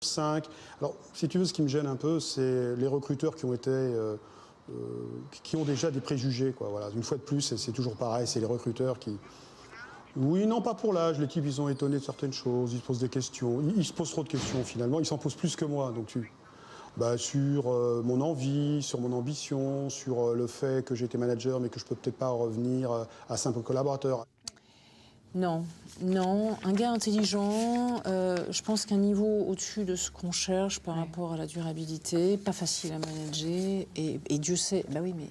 5. Alors, si tu veux, ce qui me gêne un peu, c'est les recruteurs qui ont déjà des préjugés, quoi. Voilà. Une fois de plus, c'est toujours pareil, c'est les recruteurs qui... Oui, non, pas pour l'âge. Les types, ils sont étonnés de certaines choses, ils se posent des questions. Ils se posent trop de questions, finalement. Ils s'en posent plus que moi. Donc, sur mon envie, sur mon ambition, sur le fait que j'étais manager, mais que je peux peut-être pas revenir à simple collaborateur. Non, un gars intelligent, je pense qu'un niveau au-dessus de ce qu'on cherche par rapport à la durabilité, pas facile à manager, et Dieu sait, bah oui, mais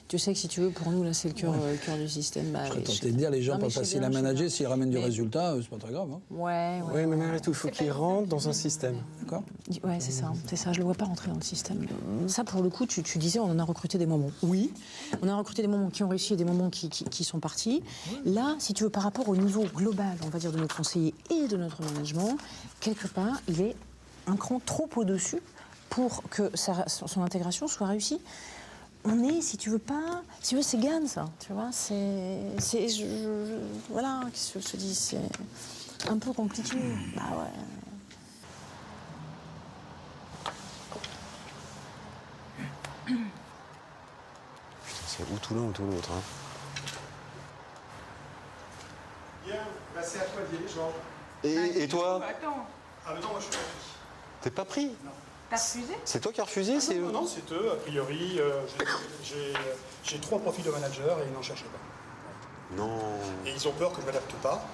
Dieu sait que si tu veux, pour nous, là, c'est le cœur du système. Bah, je serais tenté de dire, les gens pas faciles à manager, s'ils ramènent du résultat, c'est pas très grave. Hein. Ouais, mais malgré tout, il faut qu'ils rentrent dans un système. D'accord ? Ouais, c'est ça, je le vois pas rentrer dans le système. Ça, pour le coup, tu disais, on en a recruté des moments. Oui, on a recruté des moments qui ont réussi et des moments qui sont partis. Là, si tu veux, par rapport au niveau global, on va dire, de nos conseillers et de notre management, quelque part, il est un cran trop au-dessus pour que son intégration soit réussie. On est, si tu veux, c'est GAN, ça, tu vois, voilà, qu'est-ce que je te dis, c'est un peu compliqué. Bah ouais. Putain, c'est ou tout l'un ou tout l'autre, hein. Bien, bah c'est à toi d'y aller, Georges. Et toi ? Attends, Ah mais non, moi je suis pas pris. T'es pas pris ? Non. t'as refusé? C'est toi qui as refusé ? Non, c'est eux, a priori. J'ai 3 profils de manager et ils n'en cherchaient pas. Non. Et ils ont peur que je ne m'adapte pas.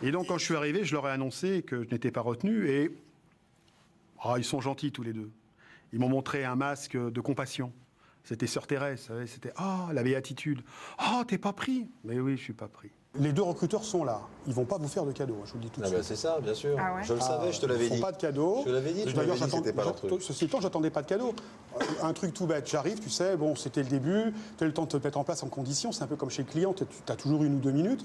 Et donc, quand je suis arrivé, je leur ai annoncé que je n'étais pas retenu et... ils sont gentils tous les deux. Ils m'ont montré un masque de compassion. C'était Sœur Thérèse, vous savez, c'était la béatitude. T'es pas pris ? Mais oui, je suis pas pris. Les 2 recruteurs sont là. Ils vont pas vous faire de cadeaux, je vous le dis tout de suite. C'est ça, bien sûr. Ah ouais. Je le savais, je te l'avais dit. Ils font pas de cadeaux. Je te l'avais dit, c'était pas leur truc. Ceci étant, j'attendais pas de cadeaux. Un truc tout bête, j'arrive, tu sais, bon, c'était le début, tu as le temps de te mettre en place en condition, c'est un peu comme chez le client, tu as toujours 1 ou 2 minutes.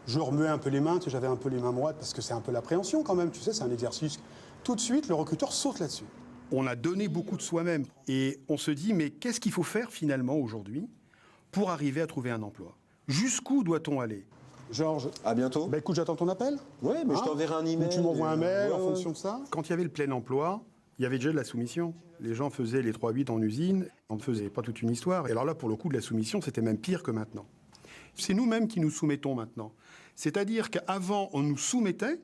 Je remuais un peu les mains, j'avais un peu les mains moites parce que c'est un peu l'appréhension quand même, tu sais, c'est un exercice. Tout de suite, le recruteur saute là-dessus. On a donné beaucoup de soi-même et on se dit, mais qu'est-ce qu'il faut faire finalement aujourd'hui pour arriver à trouver un emploi ? Jusqu'où doit-on aller ? Georges, À bientôt. bah écoute, j'attends ton appel. Ouais, mais je t'enverrai un email. Ou tu m'envoies un mail en Ouais. fonction de ça. Quand il y avait le plein emploi, il y avait déjà de la soumission. Les gens faisaient les 3-8 en usine, on ne faisait pas toute une histoire. Et alors là, pour le coup, de la soumission, c'était même pire que maintenant. C'est nous-mêmes qui nous soumettons maintenant. C'est-à-dire qu'avant, on nous soumettait,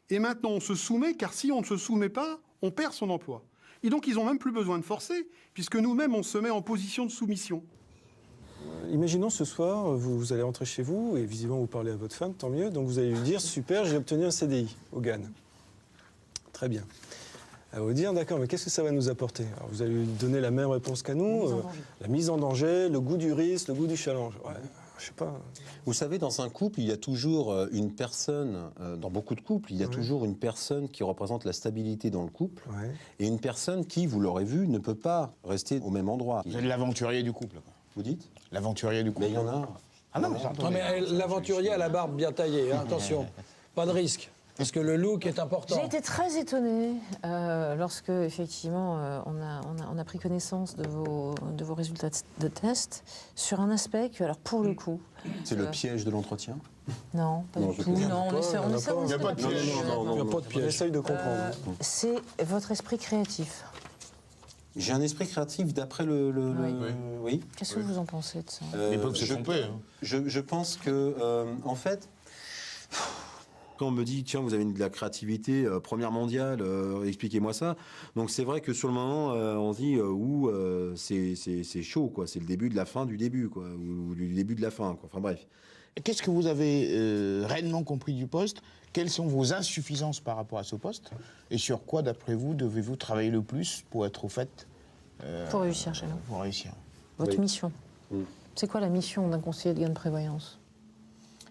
et maintenant, on se soumet, car si on ne se soumet pas, on perd son emploi. Et donc, ils n'ont même plus besoin de forcer, puisque nous-mêmes, on se met en position de soumission. Imaginons ce soir, vous allez rentrer chez vous et visiblement vous parlez à votre femme, tant mieux. Donc vous allez lui dire, super, j'ai obtenu un CDI au GAN. Très bien. Elle va vous dire, d'accord, mais qu'est-ce que ça va nous apporter ? Alors vous allez lui donner la même réponse qu'à nous, la mise en danger, le goût du risque, le goût du challenge. Ouais, je sais pas. Vous savez, dans un couple, il y a toujours une personne, dans beaucoup de couples, il y a toujours une personne qui représente la stabilité dans le couple, et une personne qui, vous l'aurez vu, ne peut pas rester au même endroit. Vous êtes l'aventurier du couple, quoi. Vous dites ? L'aventurier du couple. Mais il y en a. Ah non, mais j'entends. Non, mais l'aventurier a la barbe bien taillée, hein, attention. Pas de risque, parce que le look est important. J'ai été très étonnée lorsque, effectivement, on a pris connaissance de vos résultats de test sur un aspect que, alors, pour le coup... C'est le piège de l'entretien ? Non, pas du tout. Non, on essaie Il n'y a pas de piège. Il n'y a pas de On piège. essaye de comprendre. c'est votre esprit créatif. J'ai un esprit créatif d'après Oui. Qu'est-ce que vous en pensez de ça ? Ils peuvent se tromper. Hein. Je pense que, en fait, quand on me dit, tiens, vous avez de la créativité première mondiale, expliquez-moi ça. Donc c'est vrai que sur le moment, on se dit, c'est chaud, quoi. C'est le début de la fin du début, quoi. Ou du début de la fin, quoi. Enfin bref. Qu'est-ce que vous avez réellement compris du poste ? Quelles sont vos insuffisances par rapport à ce poste ? Et sur quoi, d'après vous, devez-vous travailler le plus pour être au fait Pour réussir chez nous. pour réussir ? Votre Oui. mission. C'est quoi la mission d'un conseiller de gain de prévoyance ?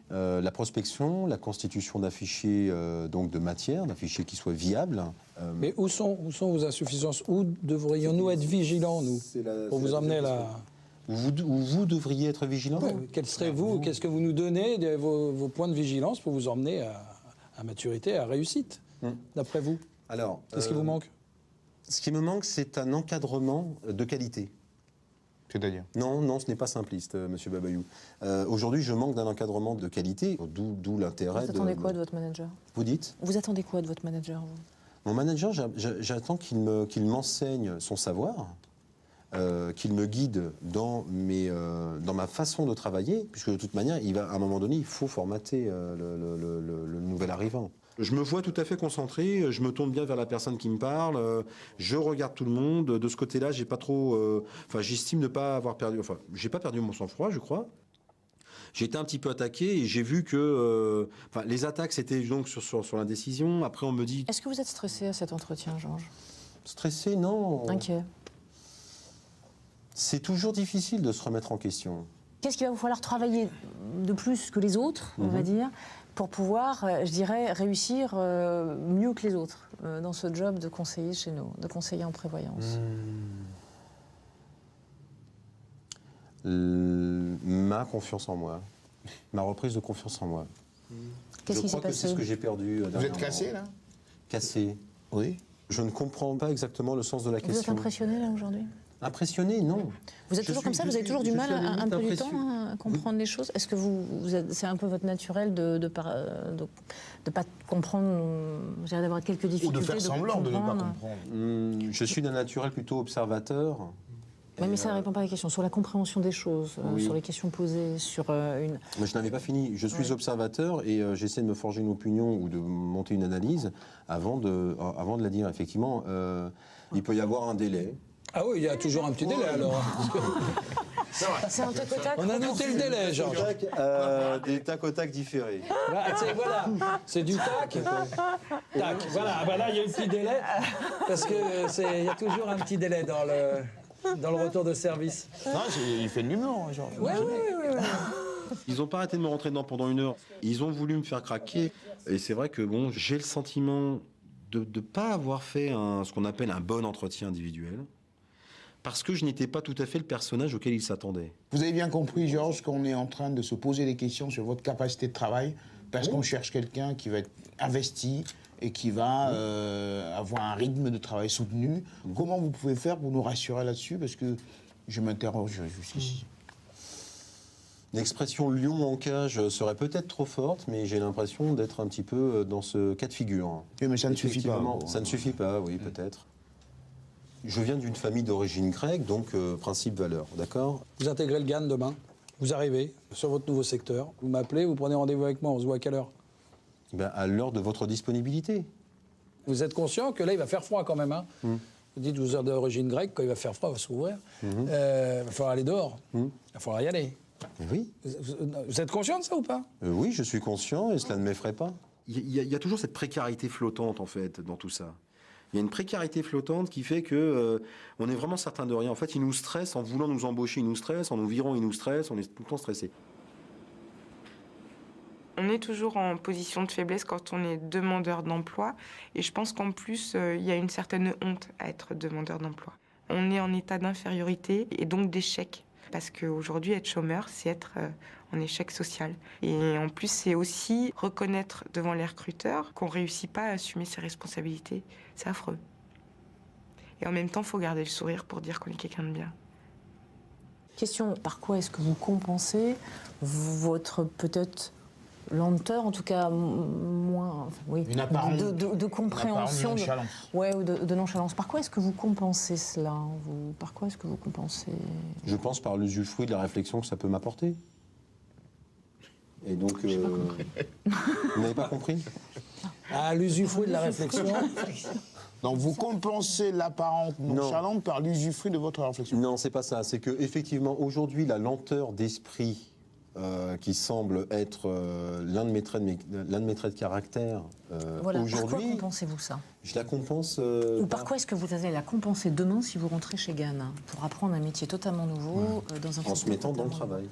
La prospection, la constitution d'un fichier donc de matière, d'un fichier qui soit viable. Mais où sont vos insuffisances ? Où devrions-nous être vigilants, nous, pour vous emmener là ? Où vous devriez être vigilant. Quel serait vous ? Qu'est-ce que vous nous donnez, vos points de vigilance pour vous emmener à maturité, à réussite, d'après vous ? Alors, Qu'est-ce qui vous manque ? Ce qui me manque, c'est un encadrement de qualité. C'est-à-dire ? Non, ce n'est pas simpliste, monsieur Babayou. Aujourd'hui, je manque d'un encadrement de qualité, d'où l'intérêt Vous attendez quoi de votre manager ? Vous dites ? Vous attendez quoi de votre manager, vous ? Mon manager, j'attends qu'il m'enseigne son savoir, qu'il me guide dans ma façon de travailler, puisque de toute manière, à un moment donné, il faut formater le nouvel arrivant. Je me vois tout à fait concentré, je me tourne bien vers la personne qui me parle, je regarde tout le monde. De ce côté-là, j'ai pas trop, j'estime ne pas avoir perdu, j'ai pas perdu mon sang-froid, je crois. J'ai été un petit peu attaqué et j'ai vu que les attaques, c'était donc sur l'indécision. Après, on me dit... Est-ce que vous êtes stressé à cet entretien, Georges? Stressé, non. Inquiet. C'est toujours difficile de se remettre en question. Qu'est-ce qu'il va vous falloir travailler de plus que les autres, on va dire, pour pouvoir, je dirais, réussir mieux que les autres dans ce job de conseiller chez nous, de conseiller en prévoyance? Ma confiance en moi, ma reprise de confiance en moi. Qu'est-ce qui s'est passé? C'est ce que j'ai perdu. Vous êtes cassé, là? Cassé. Oui. Je ne comprends pas exactement le sens de la question. Vous êtes impressionné, là, aujourd'hui? Impressionné, non. Vous êtes toujours comme ça? Vous avez toujours du mal, un peu du temps, à comprendre les choses? Est-ce que c'est un peu votre naturel de pas comprendre, d'avoir quelques difficultés? Ou de faire semblant de ne pas comprendre. Je suis d'un naturel plutôt observateur. Oui, mais ça ne répond pas à la question. Sur la compréhension des choses, sur les questions posées, sur une... Mais je n'avais pas fini. Je suis observateur et j'essaie de me forger une opinion ou de monter une analyse avant de la dire. Effectivement, il peut y avoir un délai. Ah oui, il y a toujours un petit délai alors. C'est un tac au tac. On a noté le délai, Georges. Des tac au tac différés. Voilà, c'est du tac. Tac, voilà. Ben là, il y a un petit délai parce que il y a toujours un petit délai dans le retour de service. Non, il fait de l'humour, genre. Oui. Ils n'ont pas arrêté de me rentrer dedans pendant 1 heure. Ils ont voulu me faire craquer. Et c'est vrai que bon, j'ai le sentiment de ne pas avoir fait ce qu'on appelle un bon entretien individuel. Parce que je n'étais pas tout à fait le personnage auquel ils s'attendaient. Vous avez bien compris, Georges, qu'on est en train de se poser des questions sur votre capacité de travail, parce qu'on cherche quelqu'un qui va être investi et qui va avoir un rythme de travail soutenu. Comment vous pouvez faire pour nous rassurer là-dessus? Parce que je m'interroge jusqu'ici. L'expression lion en cage serait peut-être trop forte, mais j'ai l'impression d'être un petit peu dans ce cas de figure. Oui, mais ça ne suffit pas. Ça ne suffit pas, oui, peut-être. Je viens d'une famille d'origine grecque, donc principe-valeur, d'accord? Vous intégrez le GAN demain. Vous arrivez sur votre nouveau secteur. Vous m'appelez, vous prenez rendez-vous avec moi. On se voit à quelle heure? À l'heure de votre disponibilité. Vous êtes conscient que là, il va faire froid quand même. Hein? Vous dites 12 heures d'origine grecque, quand il va faire froid, il va s'ouvrir. Il va falloir aller dehors. Il va falloir y aller. Oui. Vous êtes conscient de ça ou pas? Oui, je suis conscient et cela ne m'effraie pas. Il y a toujours cette précarité flottante, en fait, dans tout ça. Il y a une précarité flottante qui fait que on est vraiment certain de rien. En fait, ils nous stressent en voulant nous embaucher, ils nous stressent, en nous virant, ils nous stressent, on est tout le temps stressé. On est toujours en position de faiblesse quand on est demandeur d'emploi. Et je pense qu'en plus, il y a une certaine honte à être demandeur d'emploi. On est en état d'infériorité et donc d'échec. Parce qu'aujourd'hui, être chômeur, c'est être en échec social. Et en plus, c'est aussi reconnaître devant les recruteurs qu'on ne réussit pas à assumer ses responsabilités. C'est affreux. Et en même temps, il faut garder le sourire pour dire qu'on est quelqu'un de bien. Question, par quoi est-ce que vous compensez votre peut-être lenteur, en tout cas moins, enfin, oui, une apparente de compréhension, une apparente nonchalance. Ouais, ou de nonchalance. Par quoi est-ce que vous compensez cela? Par quoi est-ce que vous compensez? Je pense par l'usufruit de la réflexion que ça peut m'apporter. Et donc, J'ai pas compris. Vous n'avez pas compris? Ah, l'usufruit de la réflexion. Donc vous compensez l'apparente nonchalante par l'usufruit de votre réflexion. Non, c'est pas ça. C'est que effectivement, aujourd'hui, la lenteur d'esprit qui semble être l'un de mes traits de caractère Voilà. aujourd'hui. Par quoi compensez-vous ça? Je la compense. Ou par quoi est-ce que vous allez la compenser demain si vous rentrez chez Gann pour apprendre un métier totalement nouveau dans un en se mettant dans le travail.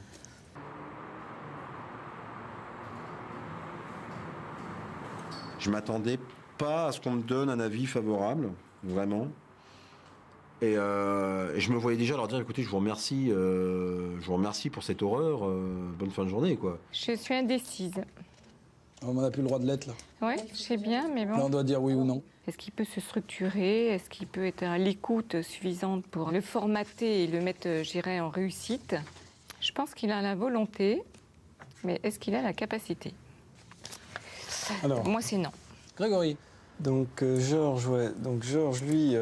Je m'attendais pas à ce qu'on me donne un avis favorable, vraiment. Et je me voyais déjà leur dire, écoutez, je vous remercie pour cette horreur, bonne fin de journée, quoi. Je suis indécise. On n'a plus le droit de l'être, là. Oui, je sais bien, mais bon. Là, on doit dire oui ou non. Est-ce qu'il peut se structurer? Est-ce qu'il peut être à l'écoute suffisante pour le formater et le mettre, je dirais, en réussite? Je pense qu'il a la volonté, mais est-ce qu'il a la capacité? Alors, Moi, c'est non. Grégory, Donc Georges, ouais. Donc Georges, lui,